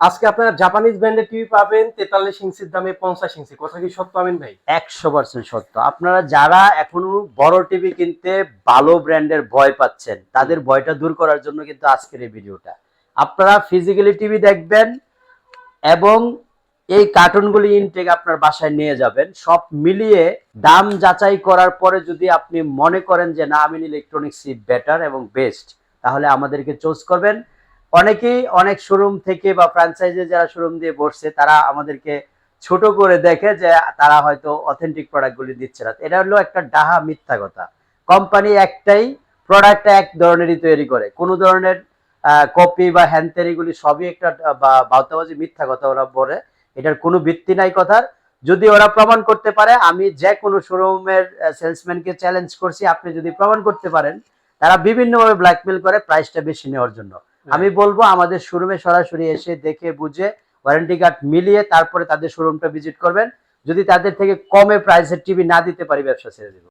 আজকে আপনারা জাপানিজ ব্র্যান্ডের টিভি পাবেন 43 ইঞ্চির দামে 50 ইঞ্চি। কথা কি সত্য আমিন ভাই? 100% সত্য। আপনারা যারা এখনো বড় টিভি কিনতে ভালো ব্র্যান্ডের ভয় পাচ্ছেন, তাদের ভয়টা দূর করার জন্য কিন্তু আজকের এই ভিডিওটা। আপনারা ফিজিক্যালি টিভি দেখবেন এবং এই কার্টুনগুলি ইনটেক আপনার বাসায় নিয়ে যাবেন। সব মিলিয়ে দাম যাচাই করার পরে যদি আপনি মনে করেন যে না, আমিন ইলেকট্রনিক্স বেটার এবং বেস্ট, তাহলে আমাদেরকে চুজ করবেন। অনেকেই অনেক শোরুম থেকে বা ফ্র্যাঞ্চাইজে যারা শোরুম দিয়ে বসছে, তারা আমাদেরকে ছোট করে দেখে যে তারা হয়তো অথেন্টিক প্রোডাক্টগুলি দিচ্ছে না। এটা হলো একটা ডাহা মিথ্যা কথা। কোম্পানি একটাই, প্রোডাক্টটা এক ধরনেরই তৈরি করে। কোনো ধরনের কপি বা হ্যানতেরিগুলি সবই একটা বাউতাবাজি মিথ্যা কথা ওরা বলে। এটার কোনো ভিত্তি নাই কথার। যদি ওরা প্রমাণ করতে পারে, আমি যে কোনো শোরুমের সেলসম্যানকে চ্যালেঞ্জ করছি, আপনি যদি প্রমাণ করতে পারেন, তারা বিভিন্নভাবে ব্ল্যাকমেল করে প্রাইসটা বেশি নেওয়ার জন্য। আমি বলবো আমাদের শোরুমে সরাসরি এসে দেখে বুঝে ওয়ারেন্টি কার্ড মিলিয়ে তারপরে তাদের শোরুমটা ভিজিট করবেন। যদি তাদের থেকে কমে প্রাইসের টিভি না দিতে পারি, ব্যবসা ছেড়ে দিব।